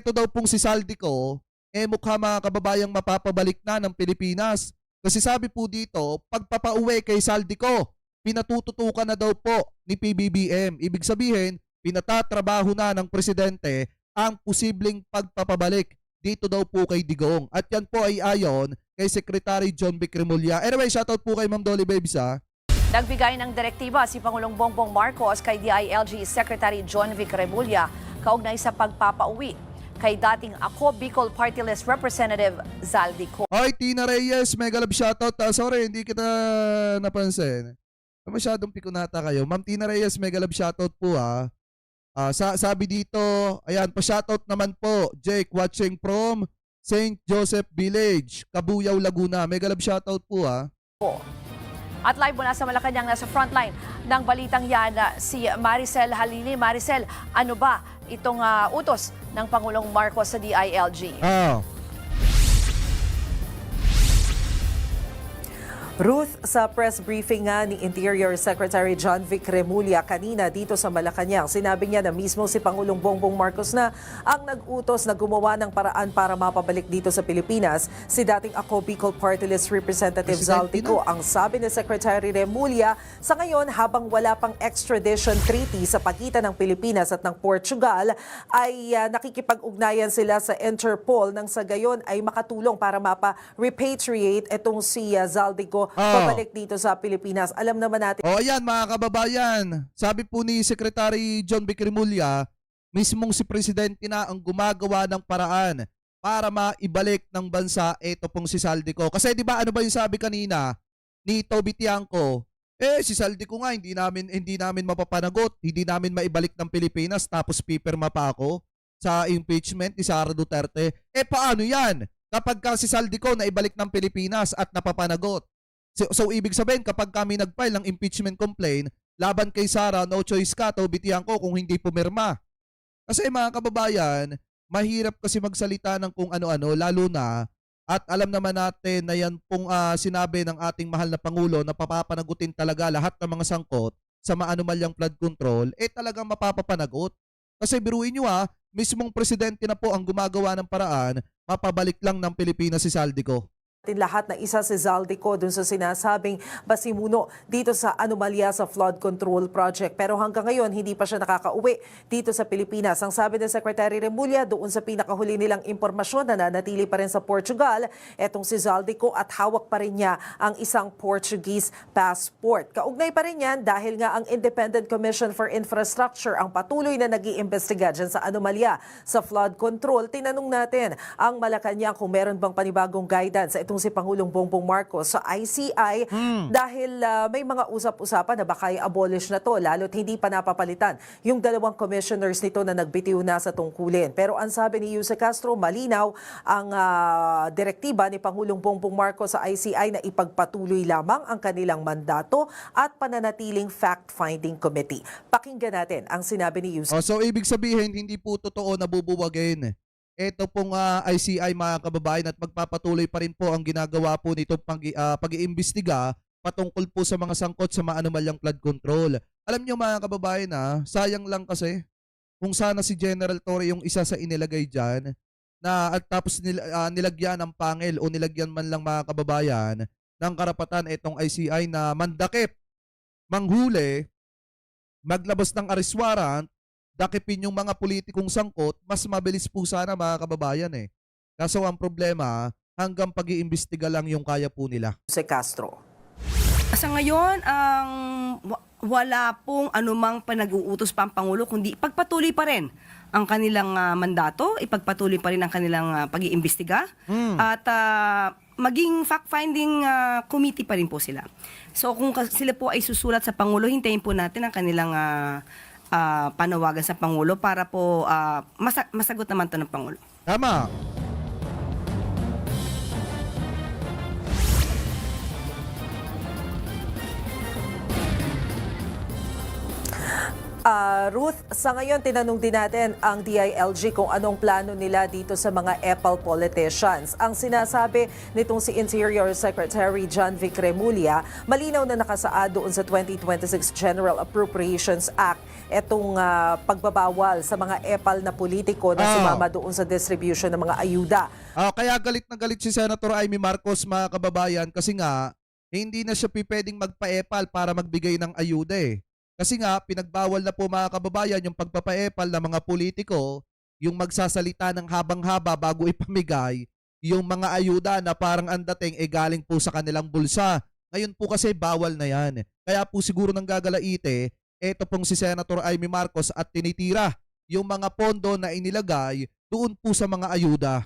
eto daw pong si Saldico, mukha mga kababayang mapapabalik na ng Pilipinas. Kasi sabi po dito, pagpapauwi kay Saldico, pinatututukan na daw po ni PBBM. Ibig sabihin, pinatatrabaho na ng presidente ang posibleng pagpapabalik dito daw po kay Digong. At yan po ay ayon kay Secretary John Vic Remulla. Anyway, shoutout po kay Ma'am Dolly Babes ha. Nagbigay ng direktiba si Pangulong Bongbong Marcos kay DILG Secretary John Vic Remulla kaugnay sa pagpapauwi kay dating Ako Bicol Party List Representative Zaldico. Ay, Tina Reyes, mega love shoutout. Sorry, hindi kita napansin. Masyadong pikunata kayo. Ma'am Tina Reyes, mega love shoutout po ha. Sabi dito, ayan, pa-shoutout naman po, Jake, watching from St. Joseph Village, Kabuyaw, Laguna. Mega love shoutout po ha. At live mula sa Malacanang, nasa frontline ng balitang yan, si Maricel Halili. Maricel, ano ba itong utos ng Pangulong Marcos sa DILG? Ruth, sa press briefing nga ni Interior Secretary John Vic Remulla kanina dito sa Malacanang, sinabi niya na mismo si Pangulong Bongbong Marcos na ang nag-utos na gumawa ng paraan para mapabalik dito sa Pilipinas si dating Ako Bicol Party List Representative Zaldico. Ang sabi ni Secretary Remulla, sa ngayon habang wala pang extradition treaty sa pagitan ng Pilipinas at ng Portugal, ay nakikipag-ugnayan sila sa Interpol nang sa gayon ay makatulong para mapa-repatriate itong si Zaldico pabalik dito sa Pilipinas. Alam naman natin. Ayan mga kababayan, sabi po ni Secretary John Vic Remulla, mismong si Presidente na ang gumagawa ng paraan para maibalik ng bansa ito pong si Zaldico. Kasi di ba ano ba yung sabi kanina ni Toby Tiangco? Si Zaldico nga hindi namin mapapanagot, hindi namin maibalik ng Pilipinas tapos pipirma pa ako sa impeachment ni Sara Duterte. Paano yan? Kapag ka si Zaldico na ibalik ng Pilipinas at napapanagot. So ibig sabihin kapag kami nag-file ng impeachment complaint laban kay Sara, no choice ka, Toby Tiangco, kung hindi pumirma. Kasi mga kababayan, mahirap kasi magsalita ng kung ano-ano, lalo na at alam naman natin na yan pong sinabi ng ating mahal na Pangulo na papapanagutin talaga lahat ng mga sangkot sa maanumalyang flood control, talagang mapapapanagot. Kasi biruin nyo mismong presidente na po ang gumagawa ng paraan, mapabalik lang ng Pilipinas si Zaldico. Lahat na isa si Zaldico dun sa sinasabing basimuno dito sa anomalya sa flood control project. Pero hanggang ngayon, hindi pa siya nakakauwi dito sa Pilipinas. Ang sabi ng Secretary Remulla, doon sa pinakahuli nilang impormasyon na nanatili pa rin sa Portugal, etong si Zaldico at hawak pa rin niya ang isang Portuguese passport. Kaugnay pa rin yan dahil nga ang Independent Commission for Infrastructure ang patuloy na nag-iimbestiga dyan sa anomalya sa flood control. Tinanong natin ang Malacanang kung meron bang panibagong guidance sa itong si Pangulong Bongbong Marcos sa ICI dahil may mga usap-usapan na baka i-abolish na to lalo't hindi pa napapalitan yung dalawang commissioners nito na nagbitiw na sa tungkulin. Pero ang sabi ni Yuse Castro, malinaw ang direktiba ni Pangulong Bongbong Marcos sa ICI na ipagpatuloy lamang ang kanilang mandato at pananatiling fact-finding committee. Pakinggan natin ang sinabi ni Yuse. So ibig sabihin hindi po totoo na bubuwagin ito pong ICI mga kababayan at magpapatuloy pa rin po ang ginagawa po nito pag-iimbestiga patungkol po sa mga sangkot sa maanumalyang flood control. Alam niyo mga kababayan sayang lang kasi kung sana si General Torre yung isa sa inilagay dyan na at tapos nilagyan ng pangil o nilagyan man lang mga kababayan ng karapatan itong ICI na mandakip, manghuli, maglabas ng arrest warrant, dakipin yung mga politikong sangkot, mas mabilis po sana mga kababayan Kaso ang problema, hanggang pag-iimbestiga lang yung kaya po nila. Si Castro. Sa ngayon, wala pong anumang panag-uutos pa ang Pangulo, kundi ipagpatuloy pa rin ang kanilang mandato, ipagpatuloy pa rin ang kanilang pag-iimbestiga, at maging fact-finding committee pa rin po sila. So kung sila po ay susulat sa Pangulo, hintayin po natin ang kanilang panawagan sa Pangulo para po masagot naman ito ng Pangulo. Tama. Ruth, sa ngayon tinanong din natin ang DILG kung anong plano nila dito sa mga EPAL politicians. Ang sinasabi nitong si Interior Secretary John Vic Remulla, malinaw na nakasaad doon sa 2026 General Appropriations Act itong pagbabawal sa mga EPAL na politiko na sumama doon sa distribution ng mga ayuda. Kaya galit na galit si Senator Amy Marcos, mga kababayan, kasi nga hindi na siya pwedeng magpa-EPAL para magbigay ng ayuda eh. Kasi nga, pinagbawal na po, mga kababayan, yung pagpapa-EPAL ng mga politiko, yung magsasalita ng habang-haba bago ipamigay, yung mga ayuda na parang ang dating galing po sa kanilang bulsa. Ngayon po kasi bawal na yan. Kaya po siguro nang gagalaite, eto pong si Senator Amy Marcos at tinitira yung mga pondo na inilagay doon po sa mga ayuda.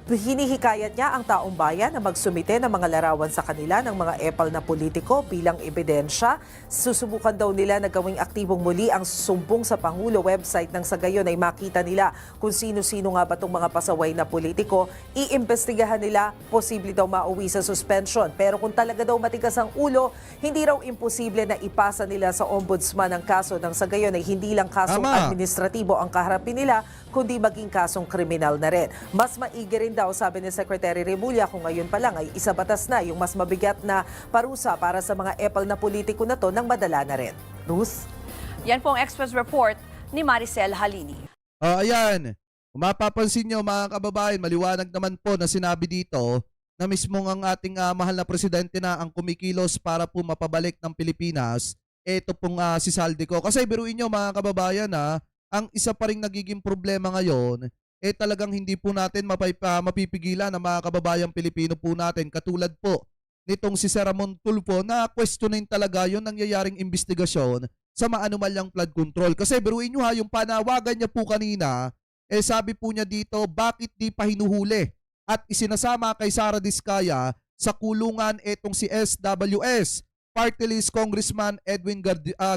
Hinihikayat niya ang taong bayan na magsumite ng mga larawan sa kanila ng mga EPAL na politiko bilang ebidensya. Susubukan daw nila na gawing aktibong muli ang sumbong sa Pangulo website nang sa gayon ay makita nila kung sino-sino nga ba itong mga pasaway na politiko. Iimbestigahan nila, posible daw mauwi sa suspension. Pero kung talaga daw matigas ang ulo, hindi raw imposible na ipasa nila sa ombudsman ang kaso nang sa gayon ay hindi lang kasong administratibo ang kaharapin nila, kundi maging kasong kriminal na rin. Mas maigi rin daw, sabi ni Secretary Remulla, kung ngayon pa lang ay isabatas na yung mas mabigat na parusa para sa mga EPAL na politiko na to nang madala na rin. Ruth? Yan po ang Express Report ni Maricel Halini. Ayan, kung mapapansin nyo, mga kababayan, maliwanag naman po na sinabi dito na mismong ang ating mahal na presidente na ang kumikilos para po mapabalik ng Pilipinas, eto pong si Saldico. Kasi biruin nyo, mga kababayan, ang isa pa ring nagiging problema ngayon, talagang hindi po natin mapipigilan ng mga kababayang Pilipino po natin. Katulad po nitong si Sir Ramon Tulfo na questionin talaga yung nangyayaring investigasyon sa maanumalyang flood control. Kasi biruin nyo yung panawagan niya po kanina, sabi po niya dito, bakit di pa hinuhuli at isinasama kay Sara Diskaya sa kulungan etong si SWS, Party List Congressman Edwin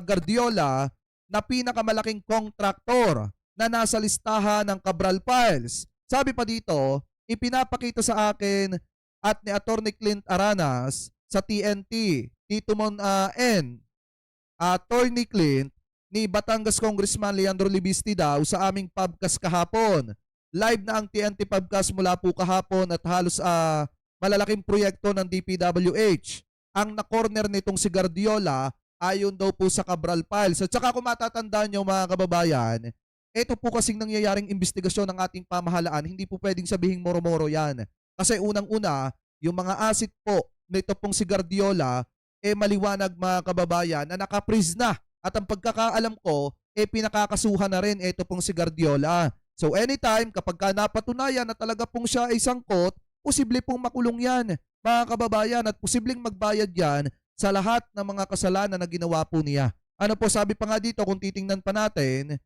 Guardiola, na pinakamalaking kontraktor na nasa listahan ng Cabral Files. Sabi pa dito, ipinapakita sa akin at ni Attorney Clint Aranas sa TNT, Tito Mon Attorney Clint, ni Batangas Congressman Leandro Libisti daw sa aming podcast kahapon. Live na ang TNT podcast mula po kahapon at halos malalaking proyekto ng DPWH. Ang na-corner nitong si Guardiola ayon daw po sa Cabral Files. At saka kung matatandaan nyo, mga kababayan, ito po kasing nangyayaring investigasyon ng ating pamahalaan, hindi po pwedeng sabihing moro-moro yan. Kasi unang-una, yung mga asset po nito pong si Guardiola, maliwanag, mga kababayan, na nakapriz na. At ang pagkakaalam ko, pinakakasuhan na rin ito pong si Guardiola. So anytime, kapag napatunayan na talaga pong siya ay sangkot, posible pong makulong yan, mga kababayan, at posibleng magbayad yan sa lahat ng mga kasalanan na ginawa po niya. Ano po, sabi pa nga dito, kung titingnan pa natin,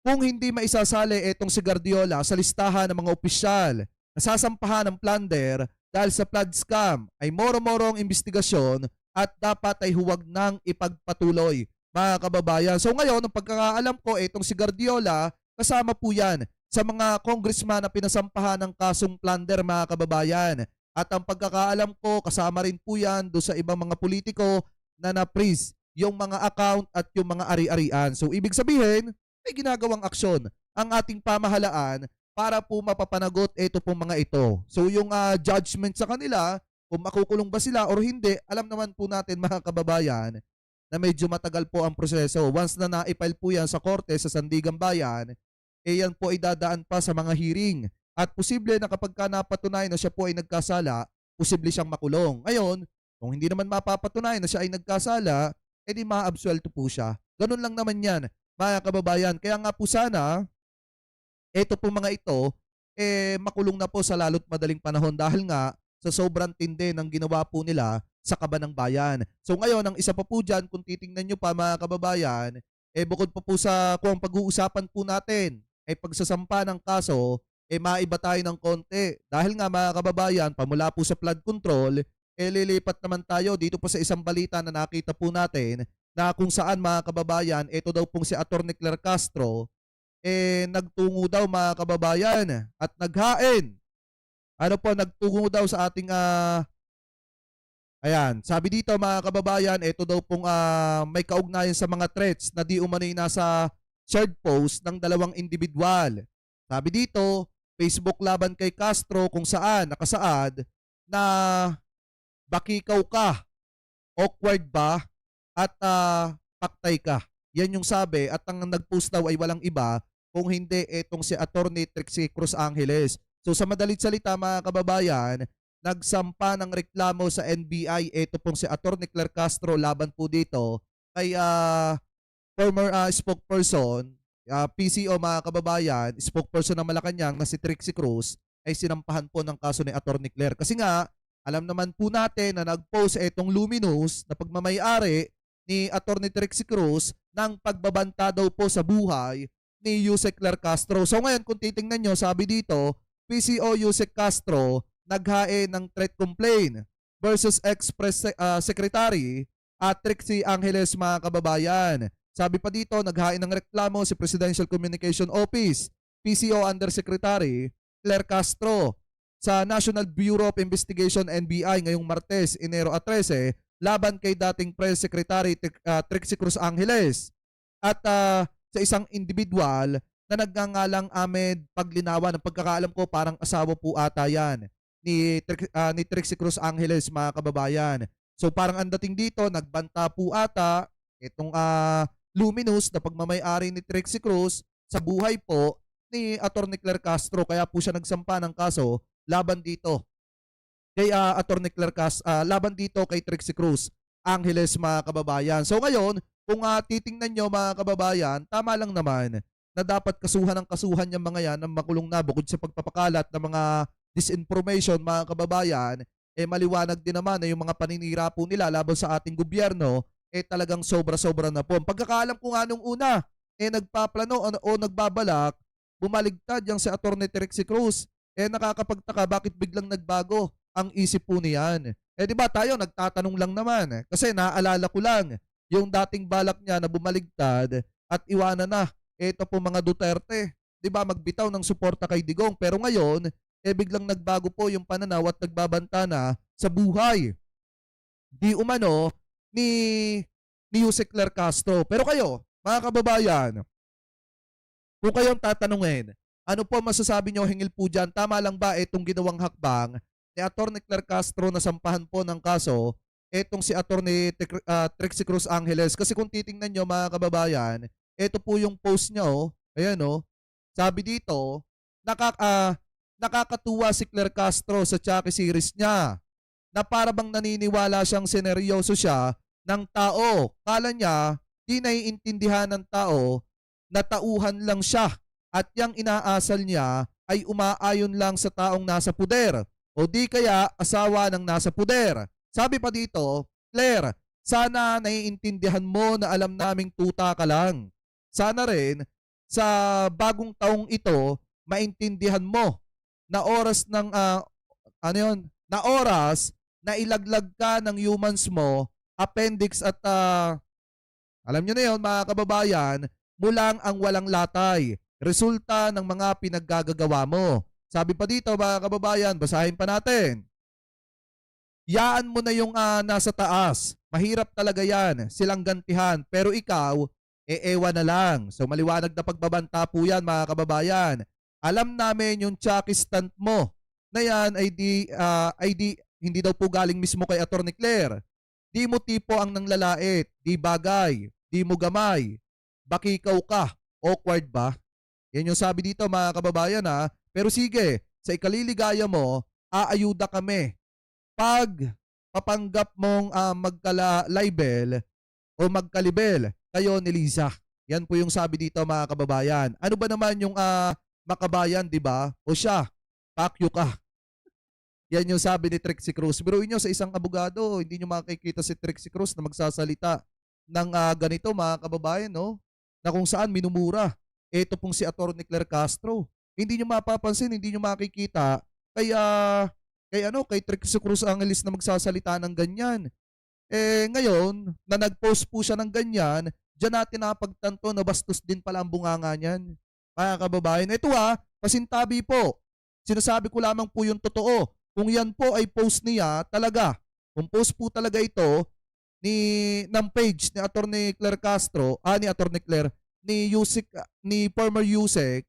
kung hindi maisasali itong si Guardiola sa listahan ng mga opisyal na sasampahan ng plunder dahil sa flood scam, ay moro-morong investigasyon at dapat ay huwag nang ipagpatuloy, mga kababayan. So ngayon, ang pagkakaalam ko, itong si Guardiola, kasama po yan sa mga congressman na pinasampahan ng kasong plunder, mga kababayan. At ang pagkakaalam ko, kasama rin po yan do sa ibang mga politiko na na-freeze yung mga account at yung mga ari-arian. So ibig sabihin, may ginagawang aksyon ang ating pamahalaan para po mapapanagot ito pong mga ito. So yung judgment sa kanila, kung makukulong ba sila or hindi, alam naman po natin, mga kababayan, na medyo matagal po ang proseso. Once na naipile po yan sa korte sa Sandigan Bayan, yan po ay dadaan pa sa mga hearing. At posible na kapag napatunayan na siya po ay nagkasala, posible siyang makulong. Ngayon, kung hindi naman mapapatunayan na siya ay nagkasala, edi maabsuelto po siya. Ganun lang naman yan, mga kababayan. Kaya nga po sana, eto po mga ito, makulong na po sa lalo't madaling panahon dahil nga sa sobrang tindi ng ginawa po nila sa kaban ng bayan. So ngayon, ang isa pa po dyan, kung titingnan nyo pa, mga kababayan, bukod pa po sa kung pag-uusapan po natin, pagsasampa ng kaso, maiba tayo ng konti. Dahil nga, mga kababayan, pamula po sa flood control, lilipat naman tayo dito po sa isang balita na nakita po natin na kung saan, mga kababayan, ito daw pong si Atty. Claire Castro, nagtungo daw, mga kababayan, at naghain. Ano po, nagtungo daw sa ating Ayan, sabi dito mga kababayan, ito daw pong may kaugnayan sa mga threats na di umano'y nasa shared post ng dalawang individual. Sabi dito, Facebook laban kay Castro kung saan nakasaad na bakikaw ka, awkward ba, at paktay ka. Yan yung sabi at ang nag-post daw ay walang iba kung hindi etong si Attorney Trixie Cruz Angeles. So sa madalit salita mga kababayan, nagsampa ng reklamo sa NBI ito pong si Attorney Claire Castro laban po dito kay former spokesperson, PCO mga kababayan, spokesperson ng Malacanang na si Trixie Cruz ay sinampahan po ng kaso ni Attorney Claire. Kasi nga, alam naman po natin na nag-post itong Luminous na pagmamayari ni Attorney Trixie Cruz ng pagbabanta daw po sa buhay ni Yusek Claire Castro. So ngayon kung titingnan nyo, sabi dito, PCO Yusek Castro naghain ng threat complaint versus ex-press secretary at Trixie Angeles mga kababayan. Sabi pa dito, naghain ng reklamo si Presidential Communication Office, PCO Undersecretary Claire Castro sa National Bureau of Investigation NBI ngayong Martes, Enero 13, laban kay dating Press Secretary Trixie Cruz Angeles at sa isang individual na nagngangalang Ahmed Paglinawan. Ang pagkakaalam ko parang asawa po ata yan ni Trixie Cruz Angeles mga kababayan. So parang ang dating dito, nagbanta po ata itong Luminous na pagmamayari ni Trixie Cruz sa buhay po ni Attorney Claire Castro. Kaya po siya nagsampa ng kaso laban dito kay Attorney Claire laban dito kay Trixie Cruz Angeles mga kababayan. So ngayon, kung titingnan nyo mga kababayan, tama lang naman na dapat kasuhan ng kasuhan yung mga yan ng makulong na bukod sa pagpapakalat ng mga disinformation mga kababayan, maliwanag din naman na yung mga paninira po nila laban sa ating gobyerno talagang sobra-sobra na po. Ang pagkakaalam ko nga nung una, nagpaplano o nagbabalak, bumaligtad yung si Attorney Trixie Cruz. Nakakapagtaka bakit biglang nagbago ang isip po niyan. Di ba tayo nagtatanong lang naman. Kasi naaalala ko lang yung dating balak niya na bumaligtad at iwanan na ito po mga Duterte. Di ba magbitaw ng suporta kay Digong. Pero ngayon, biglang nagbago po yung pananaw at nagbabanta na sa buhay. Di umano ni Yusek Claire Castro. Pero kayo, mga kababayan, kung kayong tatanungin, ano po masasabi nyo hingil po dyan? Tama lang ba itong ginawang hakbang ni Attorney Claire Castro na sampahan po ng kaso itong si Attorney Trixie Cruz Angeles? Kasi kung titingnan nyo mga kababayan, ito po yung post niya ayan sabi dito, nakakatuwa si Claire Castro sa Chucky series niya na para bang naniniwala siyang seneryoso siya ng tao. Kala niya, di naiintindihan ng tao na tauhan lang siya at yang inaasal niya ay umaayon lang sa taong nasa puder o di kaya asawa ng nasa puder. Sabi pa dito, Claire, sana naiintindihan mo na alam naming tuta ka lang. Sana rin sa bagong taong ito maintindihan mo na oras ng na oras na ilaglag ka ng humans mo, appendix at alam nyo na yun mga kababayan, mulang ang walang latay. Resulta ng mga pinaggagawa mo. Sabi pa dito mga kababayan, basahin pa natin. Yaan mo na yung nasa taas. Mahirap talaga yan. Silang gantihan. Pero ikaw, ewan na lang. So maliwanag na pagbabanta po yan mga kababayan. Alam namin yung Chucky stunt mo na yan ay hindi daw po galing mismo kay Attorney Claire. Di mo tipo ang nanglalait. Di bagay. Di mo gamay. Bakikaw ka. Awkward ba? Yan yung sabi dito mga kababayan Pero sige, sa ikaliligaya mo, aayuda kami. Pag papanggap mong magkala-libel o magkalibel kayo ni Liza. Yan po yung sabi dito mga kababayan. Ano ba naman yung makabayan, di ba? O siya, pakyo ka. Yan yung sabi ni Trixie Cruz. Biruin nyo sa isang abogado, hindi nyo makikita si Trixie Cruz na magsasalita ng ganito mga kababayan, na kung saan minumura. Ito pong si Attorney Claire Castro. Hindi nyo mapapansin, hindi nyo makikita kay Trixie Cruz Angeles na magsasalita ng ganyan. Ngayon, na nag-post po siya ng ganyan, diyan natin napagtanto na bastos din pala ang bunganga niyan. Mga kababayan, ito pasintabi po. Sinasabi ko lamang po yung totoo. Kung yan po ay post niya, talaga, Compose po talaga ito ng page ni Attorney Claire Castro, ni Attorney Claire, ni Yusek, ni former Yusek,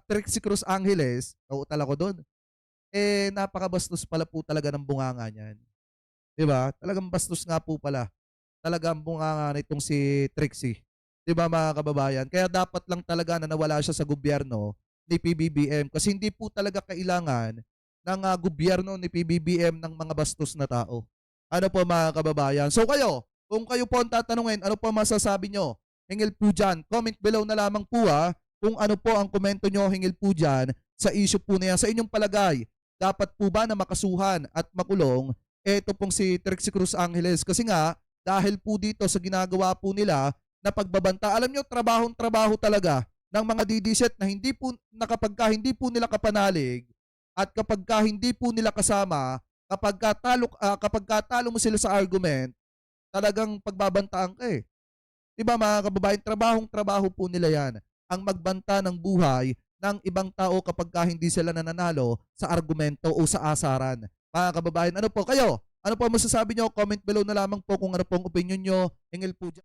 Trixie Cruz Angeles, nauutal ako doon. Napakabastos pala po talaga ng bunganga niyan. 'Di ba? Talagang bastos nga po pala. Talagang bunganga nitong si Trixie. 'Di ba mga kababayan? Kaya dapat lang talaga na nawala siya sa gobyerno ni PBBM kasi hindi po talaga kailangan ng gobyerno ni PBBM ng mga bastos na tao. Ano po mga kababayan? So kayo, kung kayo po ang tatanungin, ano po masasabi nyo? Hingil po dyan. Comment below na lamang po kung ano po ang komento nyo hingil po dyan sa issue po na yan. Sa inyong palagay, dapat po ba na makasuhan at makulong eto pong si Trixie Cruz Angeles? Kasi nga, dahil po dito sa ginagawa po nila na pagbabanta, alam nyo, trabahong-trabaho talaga ng mga DDZ na hindi po, hindi po nila kapanalig at kapag hindi po nila kasama, kapag talo mo sila sa argument, talagang pagbabantaan ka eh. Diba mga kababayan, trabahong-trabaho po nila yan. Ang magbanta ng buhay ng ibang tao kapag hindi sila nananalo sa argumento o sa asaran. Mga kababayan, ano po kayo? Ano po masasabi nyo? Comment below na lamang po kung ano pong opinion nyo. Hingil po dyan.